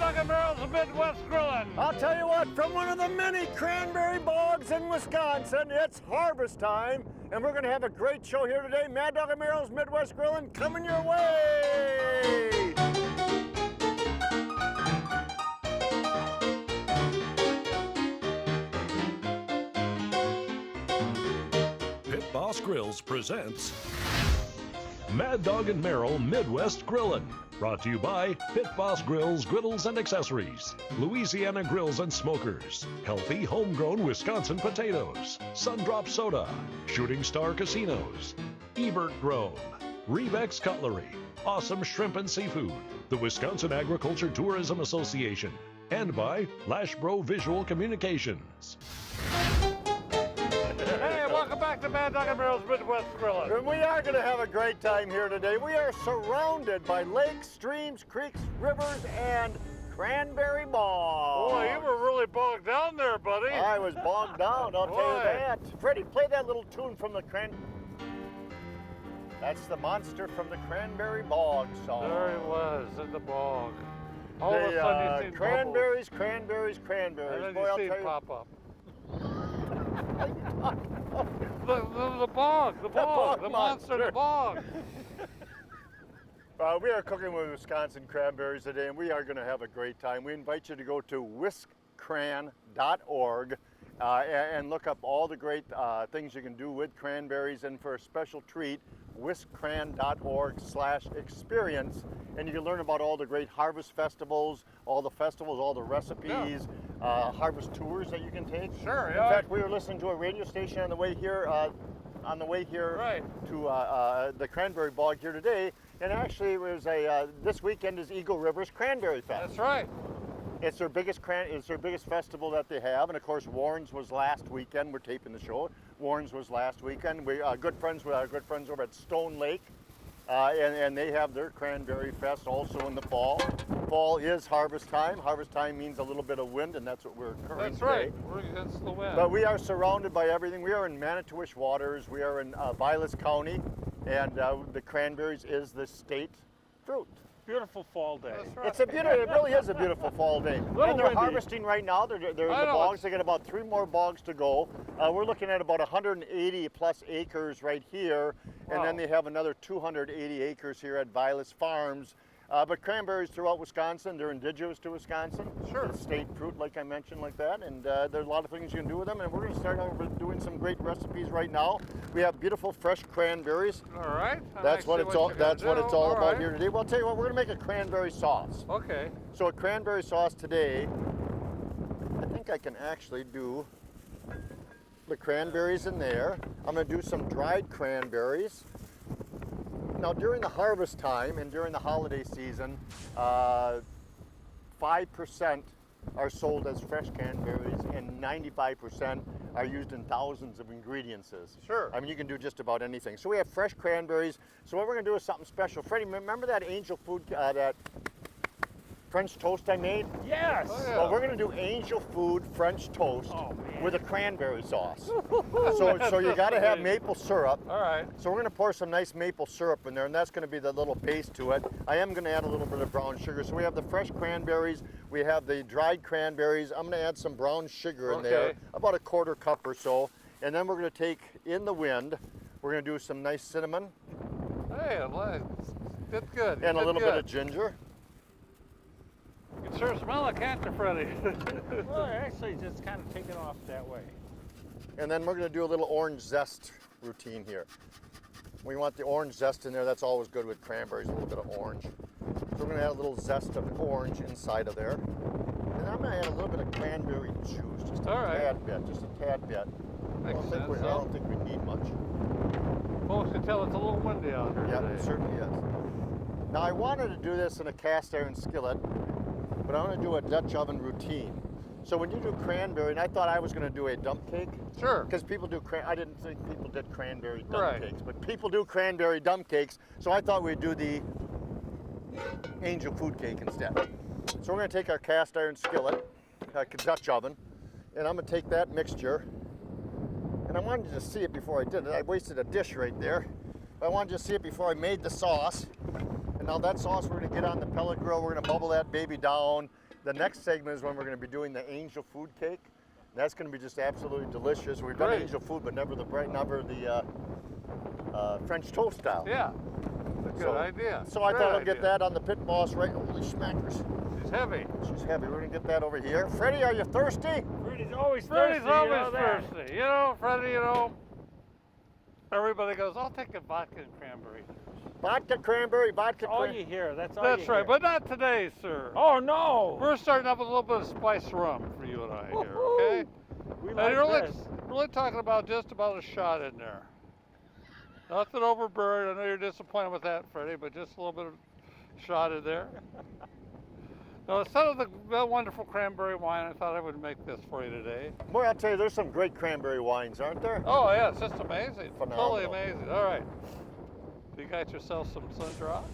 Dog and Barrels of Midwest Grilling. I'll tell you what, from one of the many cranberry bogs in Wisconsin, it's harvest time, and we're going to have a great show here today. Mad Dog and Barrels Midwest Grilling coming your way. Pit Boss Grills presents Mad Dog and Merrill Midwest Grillin'. Brought to you by Pit Boss Grills, Griddles, and Accessories, Louisiana Grills and Smokers, Healthy Homegrown Wisconsin Potatoes, Sundrop Soda, Shooting Star Casinos, Ebert Grove, Rebeck's Cutlery, Awesome Shrimp and Seafood, the Wisconsin Agriculture Tourism Association, and by Lashbro Visual Communications. Hey, welcome back to Mad Dog and Barrels Midwest Grilling. And we are going to have a great time here today. We are surrounded by lakes, streams, creeks, rivers, and cranberry bogs. Boy, you were really bogged down there, buddy. I was bogged down, I'll tell you Boy. that. Freddie, play that little tune from the That's the monster from the Cranberry Bog song. There he was in the bog. All of a sudden you see cranberries, cranberries, cranberries. and then Boy, I'll you see tell it you. pop up. The bog, the monster, the bog. We are cooking with Wisconsin cranberries today, and we are going to have a great time. We invite you to go to whiskcran.org and look up all the great things you can do with cranberries. And for a special treat, whiskcran.org/experience, and you can learn about all the great harvest festivals, all the recipes, harvest tours that you can take. Sure, In yeah. fact, we were listening to a radio station on the way here. Right. To the Cranberry Bog here today, and actually it was this weekend is Eagle River's Cranberry Fest. That's right. It's their biggest festival that they have, and of course Warren's was last weekend. We're taping the show. Warren's was last weekend. We are good friends with our good friends over at Stone Lake, and they have their Cranberry Fest also in the fall. Fall is harvest time. Harvest time means a little bit of wind, and that's what we're occurring That's right. today. We're against the wind. But we are surrounded by everything. We are in Manitowish waters. We are in Vilas County, and the cranberries is the state fruit. Beautiful fall day. That's right. It's a beautiful. It really is a beautiful fall day. And they're windy. harvesting right now. They're the I know, bogs. They got about 3 more bogs to go. We're looking at about 180 plus acres right here, and Wow. then they have another 280 acres here at Vilas Farms. But cranberries throughout Wisconsin, they're indigenous to Wisconsin. Sure. It's state fruit, like I mentioned, like that. And there's a lot of things you can do with them. And we're going to start out with doing some great recipes right now. We have beautiful fresh cranberries. All right. That's what it's all. That's what it's all about right. here today. Well, I'll tell you what. We're going to make a cranberry sauce. Okay. So a cranberry sauce today. I think I can actually do the cranberries in there. I'm going to do some dried cranberries. Now, during the harvest time and during the holiday season, 5% are sold as fresh cranberries, and 95% are used in thousands of ingredients. Sure. I mean, you can do just about anything. So we have fresh cranberries. So what we're going to do is something special. Freddie, remember that angel food, that French toast I made? Yes. Oh, yeah. Well, we're going to do angel food French toast Oh, man. with a cranberry sauce. so you got to have maple syrup. All right. So we're going to pour some nice maple syrup in there, and that's going to be the little base to it. I am going to add a little bit of brown sugar. So we have the fresh cranberries, we have the dried cranberries. I'm going to add some brown sugar in there, Okay. about a 1/4 cup or so. And then we're going to take in the wind, we're going to do some nice cinnamon Hey, did good. and a little bit of ginger. You can sure smell it, can't you, Freddie? Well, actually, just kind of take it off that way. And then we're going to do a little orange zest routine here. We want the orange zest in there. That's always good with cranberries, a little bit of orange. So we're going to add a little zest of orange inside of there. And I'm going to add a little bit of cranberry juice, just a All right. tad bit, just a tad bit. Makes I sense. don't think we need much. Folks can tell it's a little windy out here Yeah, today. it certainly is. Now I wanted to do this in a cast iron skillet, but I want to do a Dutch oven routine. So when you do cranberry, and I thought I was going to do a dump cake, Sure. because people do I didn't think people did cranberry dump Right. cakes, but people do cranberry dump cakes, so I thought we'd do the angel food cake instead. So we're going to take our cast iron skillet, Dutch oven, and I'm going to take that mixture, and I wanted you to see it before I did it. I wasted a dish right there. But I wanted you to see it before I made the sauce. And now that sauce we're going to get on the pellet grill. We're going to bubble that baby down. The next segment is when we're going to be doing the angel food cake. That's going to be just absolutely delicious. We've done Great. angel food, but never the French toast style. Yeah. That's a good idea. So I Great thought I'll idea. get that on the pit boss right. Holy schmackers. She's heavy. She's heavy. We're going to get that over here. Freddie, are you thirsty? Freddie's always Freddie's thirsty. You know always that. thirsty. You know, Freddie, you know. Everybody goes, I'll take a vodka and cranberry. Vodka cranberry, vodka All cranberry. you hear. That's all That's you right, hear. but not today, sir. Oh no! We're starting up with a little bit of spiced rum for you and I here, Woo-hoo. okay? We And like you're this. really talking about just about a shot in there. Nothing overburdened. I know you're disappointed with that, Freddie, but just a little bit of shot in there. Now, instead of the wonderful cranberry wine, I thought I would make this for you today. Boy, I'll tell you, there's some great cranberry wines, aren't there? Oh, yeah, it's just amazing. Phenomenal. Totally amazing. All right. You got yourself some sun drop.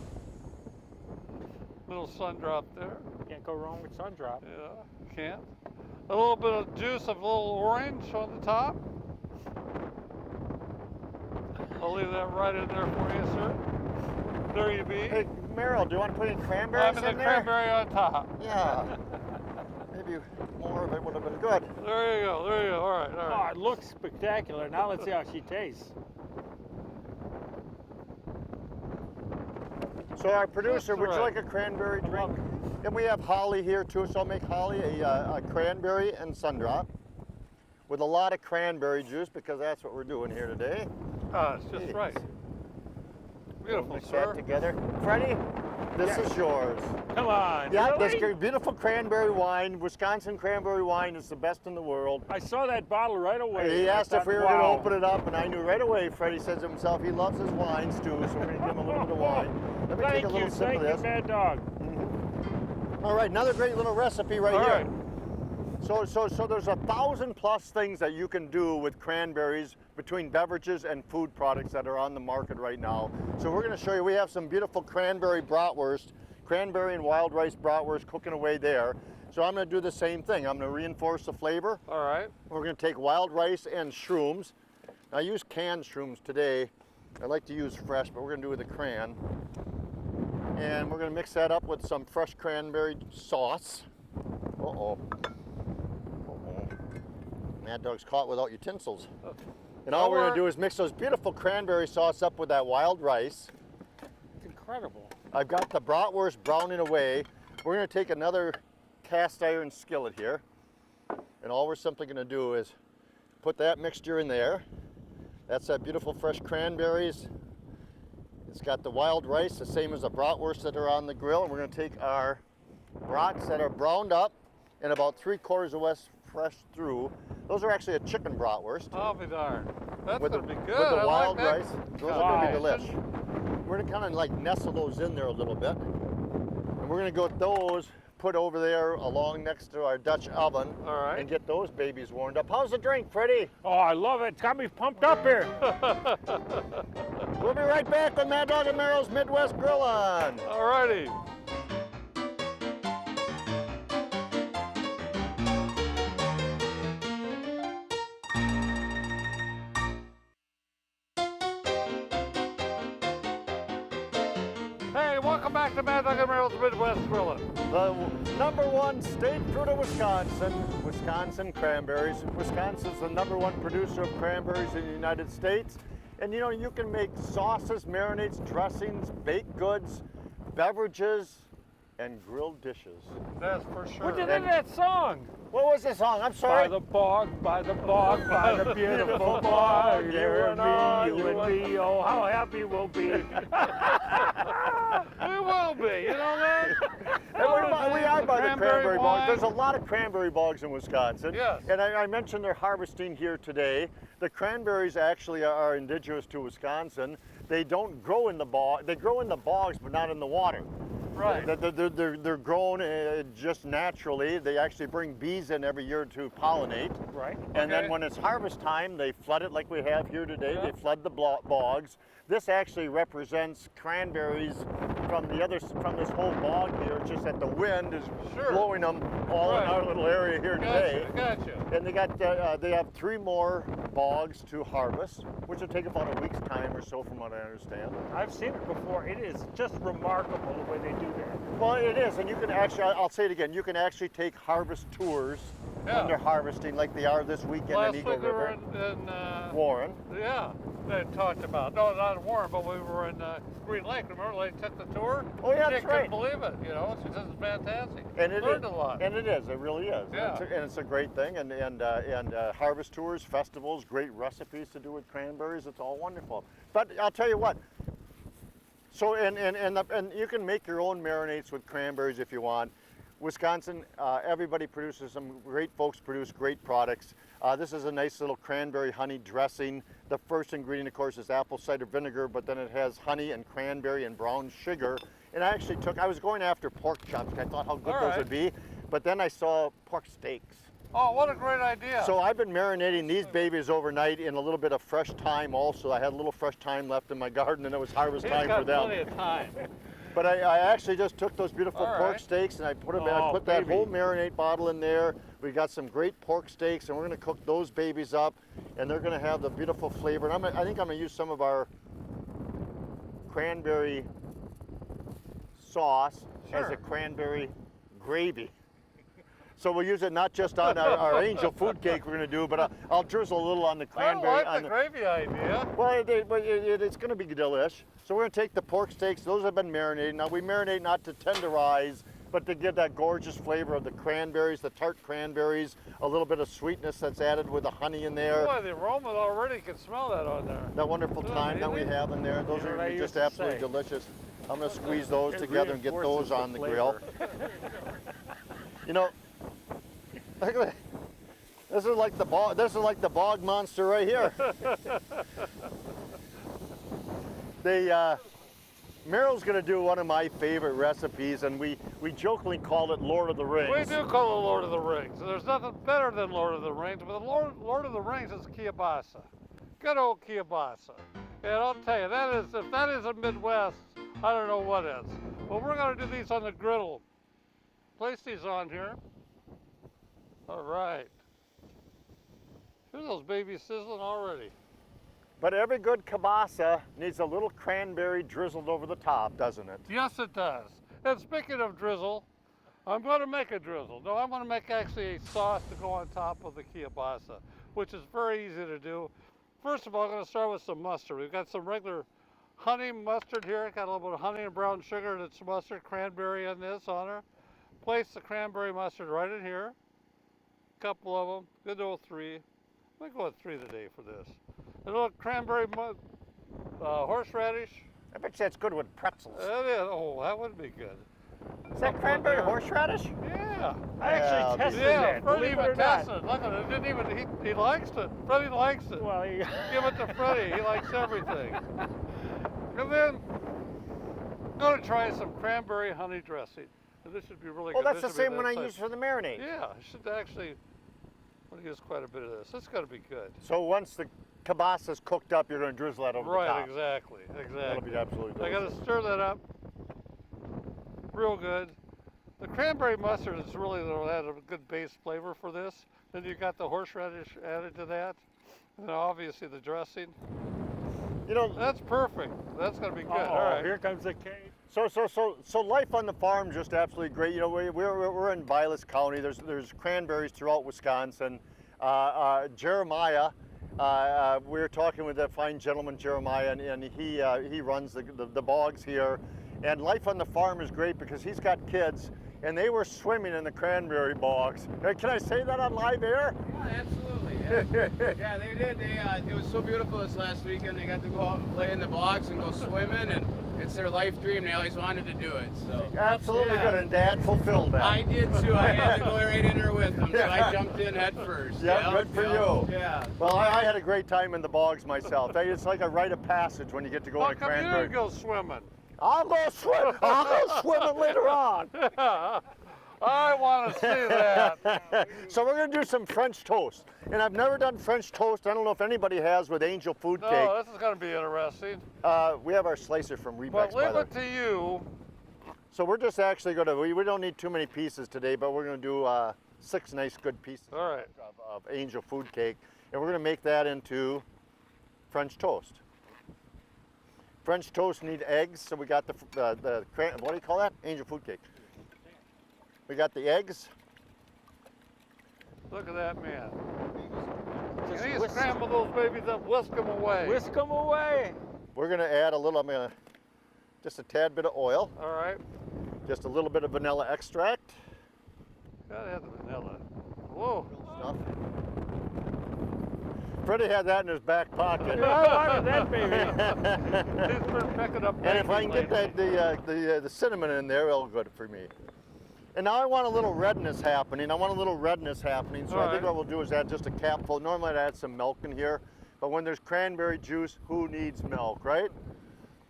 Little sun drop there. Can't go wrong with sun drop. Yeah, can't. A little bit of juice of a little orange on the top. I'll leave that right in there for you, sir. There you be. Hey, Meryl, do you want to put any cranberries I'm in the in there? cranberry on top. Yeah. Maybe more of it would have been good. There you go, there you go. All right, all Oh, right. it looks spectacular. Now let's see how she tastes. So our producer, That's would you right. like a cranberry drink? And we have Holly here too, so I'll make Holly a cranberry and sundrop with a lot of cranberry juice because that's what we're doing here today. It's just Jeez. right. Beautiful, Mix sir. that together. Freddie, this is yours. Come on. Yeah, really? this beautiful cranberry wine, Wisconsin cranberry wine is the best in the world. I saw that bottle right away. He and I asked if thought, we were going to wow. open it up, and I knew right away. Freddie says to himself he loves his wines too, so we're going to give him a little bit of wine. Let me take a little sip of this. Mad Dog. All right, another great little recipe right All here. right. So there's 1,000+ things that you can do with cranberries between beverages and food products that are on the market right now. So we're going to show you. We have some beautiful cranberry bratwurst, cranberry and wild rice bratwurst cooking away there. So I'm going to do the same thing. I'm going to reinforce the flavor. All right. We're going to take wild rice and shrooms. I use canned shrooms today. I like to use fresh, but we're going to do with a cran. And we're going to mix that up with some fresh cranberry sauce. Uh-oh. Mad Dog's caught without utensils. And all we're going to do is mix those beautiful cranberry sauce up with that wild rice. It's incredible. I've got the bratwurst browning away. We're going to take another cast iron skillet here. And all we're simply going to do is put that mixture in there. That's that beautiful fresh cranberries. It's got the wild rice, the same as the bratwurst that are on the grill. And we're going to take our brats that are browned up and about 3/4 of us fresh through. Those are actually a chicken bratwurst. I'll be darned. That's with going to be good. With the I wild like that. rice. Those are going to be Wow. delish. We're going to kind of like nestle those in there a little bit. And we're going to go with those put over there along next to our Dutch oven. All right. And get those babies warmed up. How's the drink, Freddie? Oh, I love it. It's got me pumped up here. We'll be right back with Mad Dog and Meryl's Midwest Grill On. All righty. Hey, welcome back to Mad Dog and Meryl's Midwest Grilling. The #1 state fruit of Wisconsin, Wisconsin cranberries. Wisconsin's the #1 producer of cranberries in the United States. And you know, you can make sauces, marinades, dressings, baked goods, beverages, and grilled dishes. That's for sure. What did that song? What was the song? I'm By sorry. the bog, by the bog, by the beautiful bog, you and me, oh, how happy we'll be. We will be, you know that? And we are by the cranberry wine. bogs. There's a lot of cranberry bogs in Wisconsin. Yes. And I mentioned they're harvesting here today. The cranberries actually are indigenous to Wisconsin. They don't grow in the bog. They grow in the bogs, but not in the water. Right. They're grown just naturally. They actually bring bees in every year to pollinate. Right. And then Okay. when it's harvest time, they flood it like we have here today. Yeah. They flood the bogs. This actually represents cranberries from this whole bog here. It's just that the wind is Sure. blowing them all in Right. our little area here today. Gotcha. And they have 3 more bogs to harvest, which will take about a week's time or so, from what I understand. I've seen it before. It is just remarkable the way they do that. Well, it is, and you can actually, I'll say it again, you can actually take harvest tours Yeah. when they're harvesting, like they are this weekend Last in Eagle week we were River. in Warren. yeah, they talked about, no, not in Warren, but we were in Green Lake. Remember they took the tour? Oh, yeah, They that's couldn't right. believe it, you know. She says it's fantastic. And it Learned is, a lot. and it is, it really is. Yeah. And it's a great thing, and harvest tours, festivals, great recipes to do with cranberries. It's all wonderful. But I'll tell you what. So and you can make your own marinades with cranberries if you want. Wisconsin, everybody produces some great folks produce great products. This is a nice little cranberry honey dressing. The first ingredient, of course, is apple cider vinegar, but then it has honey and cranberry and brown sugar. And I was going after pork chops. I thought how good All those right. would be, but then I saw pork steaks. Oh, what a great idea. So I've been marinating these babies overnight in a little bit of fresh thyme also. I had a little fresh thyme left in my garden, and it was harvest He's time got for them. plenty of time. But I actually just took those beautiful All pork right. steaks and I put them. I Oh, put that baby. whole marinade bottle in there. We got some great pork steaks, and we're going to cook those babies up, and they're going to have the beautiful flavor. And I think I'm going to use some of our cranberry sauce as Sure. a cranberry gravy. So we'll use it not just on our angel food cake we're going to do, but I'll drizzle a little on the cranberry. I like the gravy idea. Well, it's going to be delish. So we're going to take the pork steaks. Those have been marinated. Now we marinate not to tenderize, but to give that gorgeous flavor of the cranberries, the tart cranberries, a little bit of sweetness that's added with the honey in there. Boy, the aroma already, you can smell that on there. That wonderful Isn't thyme that we amazing? have in there. Those You know are what I gonna be used just to absolutely say? delicious. I'm going to squeeze those It together and get reinforces those on the grill. flavor. You know, look at that. This is like the bog monster right here. Meryl's going to do one of my favorite recipes, and we jokingly call it Lord of the Rings. We do call it Lord of the Rings. There's nothing better than Lord of the Rings, but the Lord of the Rings is kielbasa. Good old kielbasa. And I'll tell you, if that isn't Midwest, I don't know what is. But we're going to do these on the griddle. Place these on here. All right. Here's those babies sizzling already. But every good kielbasa needs a little cranberry drizzled over the top, doesn't it? Yes, it does. And speaking of drizzle, I'm going to make a drizzle. No, I'm going to make actually a sauce to go on top of the kielbasa, which is very easy to do. First of all, I'm going to start with some mustard. We've got some regular honey mustard here. Got a little bit of honey and brown sugar, and it's mustard, cranberry in this on her. Place the cranberry mustard right in here. A couple of them, good old 3. We'll go with 3 today for this. A little cranberry horseradish. I bet you that's good with pretzels. That is, oh, that would be good. Is that cranberry horseradish? Yeah. I actually tested Yeah, that, Freddie believe it even or not. tested it. Look at it. Didn't even, he likes it. Freddie likes it. Well, Give it to Freddie. He likes everything. And then, I'm going to try some cranberry honey dressing. And this should be really Oh, good. that's This the should be same one I that use type. for the marinade. Yeah, I should actually, I'm going to use quite a bit of this. It's got to be good. So once the kielbasa's cooked up, you're going to drizzle that over the Right, top. exactly. That'll be absolutely I got delicious. to stir that up real good. The cranberry mustard is really going to add a good base flavor for this. Then you got the horseradish added to that. And then obviously the dressing. You know, That's perfect. That's going to be good. oh, All right. here comes the cake. so life on the farm just absolutely great. You know, we're in Vilas County. There's cranberries throughout Wisconsin. Jeremiah, we were talking with that fine gentleman Jeremiah, and he runs the bogs here. And life on the farm is great because he's got kids, and they were swimming in the cranberry bogs. Can I say that on live air? Yeah, absolutely. Yeah, they did. It was so beautiful this last weekend. They got to go out and play in the bogs and go swimming, and it's their life dream. They always wanted to do it. So Absolutely yeah. good, and Dad fulfilled that. I did too. I had to go right in there with them, so Yeah. I jumped in head first. Yeah, good for you. Yeah. Well, I had a great time in the bogs myself. It's like a rite of passage when you get to go How in a come you cranberry. didn't go swimming? I'll go swimming later on. I want to see that. So we're gonna do some French toast. And I've never done French toast. I don't know if anybody has with angel food cake. No, this is going to be interesting. We have our slicer from Rebex. But leave it to you. So we're just actually gonna, we don't need too many pieces today, but we're gonna do 6 nice good pieces All right. of angel food cake. And we're gonna make that into French toast. French toast need eggs, so we got the what do you call that? Angel food cake. We got the eggs. Look at that man. Just Can you whisk- scramble those babies up, whisk them away. Whisk them away. We're gonna add a little, just a tad bit of oil, All right. just a little bit of vanilla extract. Gotta have the vanilla. Whoa. Stuff. Freddie had that in his back pocket. I wanted that baby. He's been picking up And if I can babies get lately. the cinnamon in there, it'll good for me. And now I want a little redness happening. So I think Alright. what we'll do is add just a capful. Normally I'd add some milk in here, but when there's cranberry juice, who needs milk, right?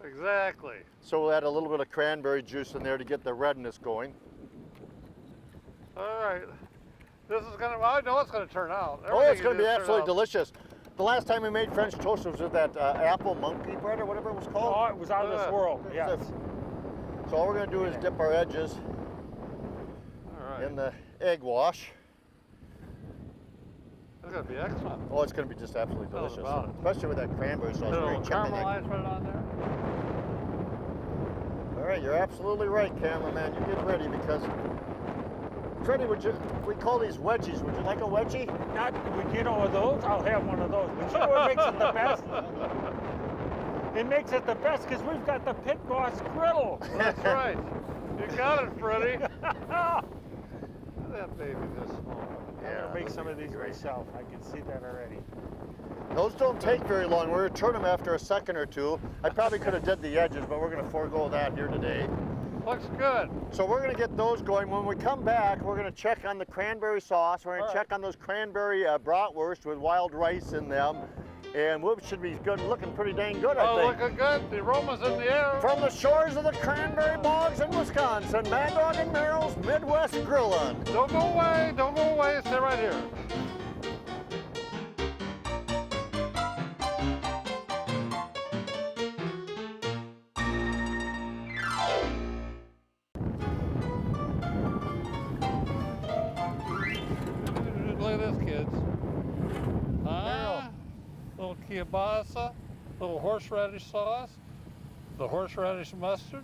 Exactly. So we'll add a little bit of cranberry juice in there to get the redness going. All right. This is gonna. I know it's gonna turn out. Oh, it's Everything going to you be do turn absolutely out. delicious. The last time we made French toast was with that apple monkey bread or whatever it was called. Oh, it was out of this world. Yes. So all we're going to do is dip our edges All right. in the egg wash. It's gonna be excellent. Oh, it's going to be just absolutely Tell us delicious. about it. Especially with that cranberry sauce. Put a Very little chicken egg. caramelized, put it on there. All right, you're absolutely right, cameraman. You get ready because Freddie, we call these wedgies. Would you like a wedgie? Not, you know, of those, I'll have one of those. But you know what makes it the best? It makes it the best because we've got the Pit Boss griddle. That's right. You got it, Freddie. Look at that baby this small. I'm gonna make some of these myself. I can see that already. Those don't take very long. We're going to turn them after a second or two. I probably could have did the edges, but we're going to forego that here today. Looks good. So we're going to get those going. When we come back, we're going to check on the cranberry sauce. We're going to All check on those cranberry bratwurst with wild rice in them. And we should be good, looking pretty dang good, I Oh, think. looking good. The aroma's in the air. From the shores of the cranberry bogs in Wisconsin, Mad Dog and Merrill's Midwest Grillin'. Don't go away. Don't go away. Stay right here. Look at this, kids. Little kielbasa, little horseradish sauce, the horseradish mustard.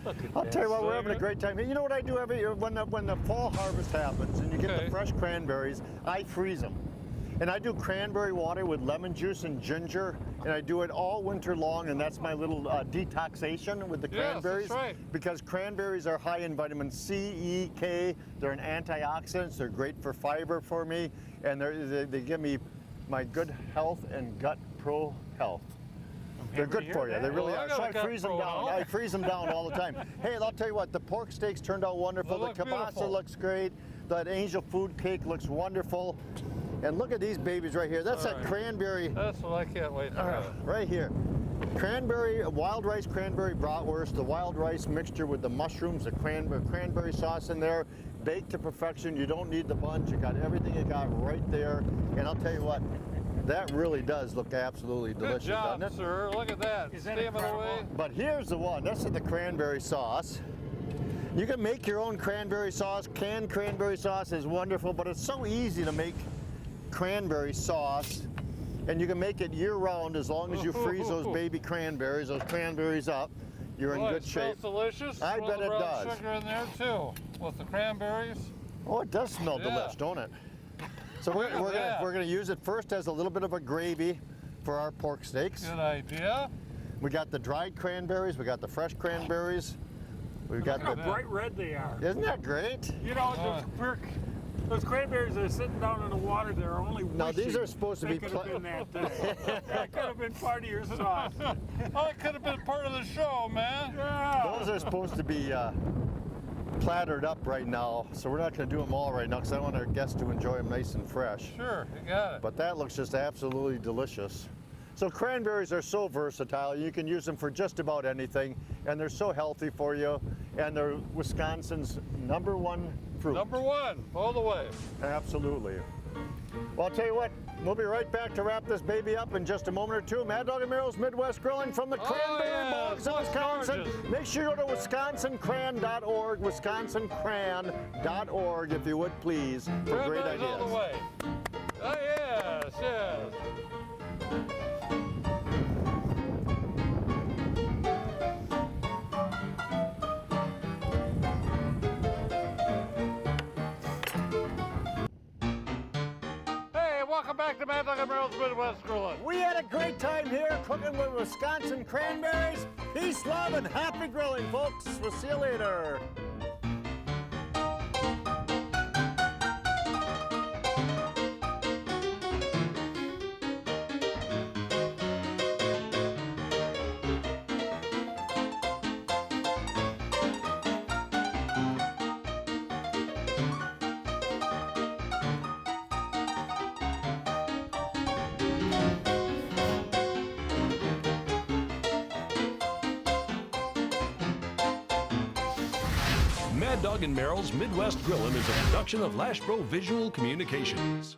Look at I'll that. tell you what, we're having a great time. You know what I do every year? When the fall harvest happens and you get Okay. the fresh cranberries, I freeze them. And I do cranberry water with lemon juice and ginger, and I do it all winter long, and that's my little detoxation with the Yes, that's cranberries. right. Because cranberries are high in vitamin C, E, K. They're an antioxidants. They're great for fiber for me, and they give me my good health and gut pro health. They're happy to good hear for you. that. They really Well, I are. So got I a gut freeze them pro down. health. I freeze them down all the time. Hey, I'll tell you what. The pork steaks turned out wonderful. They look The kielbasa beautiful. looks great. That angel food cake looks wonderful. And look at these babies right here. That's All that right. cranberry That's what I can't wait to have. right here. Cranberry, wild rice cranberry bratwurst, the wild rice mixture with the mushrooms, the cranberry sauce in there, baked to perfection. You don't need the buns. You got everything you got right there. And I'll tell you what, that really does look absolutely Good delicious, job, doesn't it? sir. Look at that. Is that Steaming incredible? away. But here's the one. This is the cranberry sauce. You can make your own cranberry sauce. Canned cranberry sauce is wonderful, but it's so easy to make cranberry sauce. And you can make it year-round as long as you freeze those baby cranberries, those cranberries up. You're in Boy, good it smells shape. delicious. I A little bet it brown does. sugar in there too, with the cranberries. Oh, it does smell Yeah. delish, don't it? So we're Look at that. gonna use it first as a little bit of a gravy for our pork steaks. Good idea. We got the dried cranberries, we got the fresh cranberries, we've got Look how the. bright red they are. Isn't that great? You know, those cranberries are sitting down in the water. They're only wishing. Now, these are supposed to they be could have been that day. That could have been part of your sauce. Oh, it could have been part of the show, man. Yeah. Those are supposed to be plattered up right now, so we're not going to do them all right now because I want our guests to enjoy them nice and fresh. Sure, you got it. But that looks just absolutely delicious. So cranberries are so versatile. You can use them for just about anything, and they're so healthy for you, and they're Wisconsin's #1 fruit. #1, all the way. Absolutely. Well, I'll tell you what, we'll be right back to wrap this baby up in just a moment or two. Mad Dog and Merrill's Midwest Grilling from the Cranberry yeah, Bogs in Wisconsin. gorgeous. Make sure you go to wisconsincran.org, wisconsincran.org, if you would please, for great Cranberries ideas. all the way. Oh, yes, yes. Hey, welcome back to Mad Dog and Merrill's Midwest Grilling. We had a great time here cooking with Wisconsin cranberries. Peace, love, and happy grilling, folks. We'll see you later. Mad Dog and Merrill's Midwest Grillin' is a production of Lashbro Visual Communications.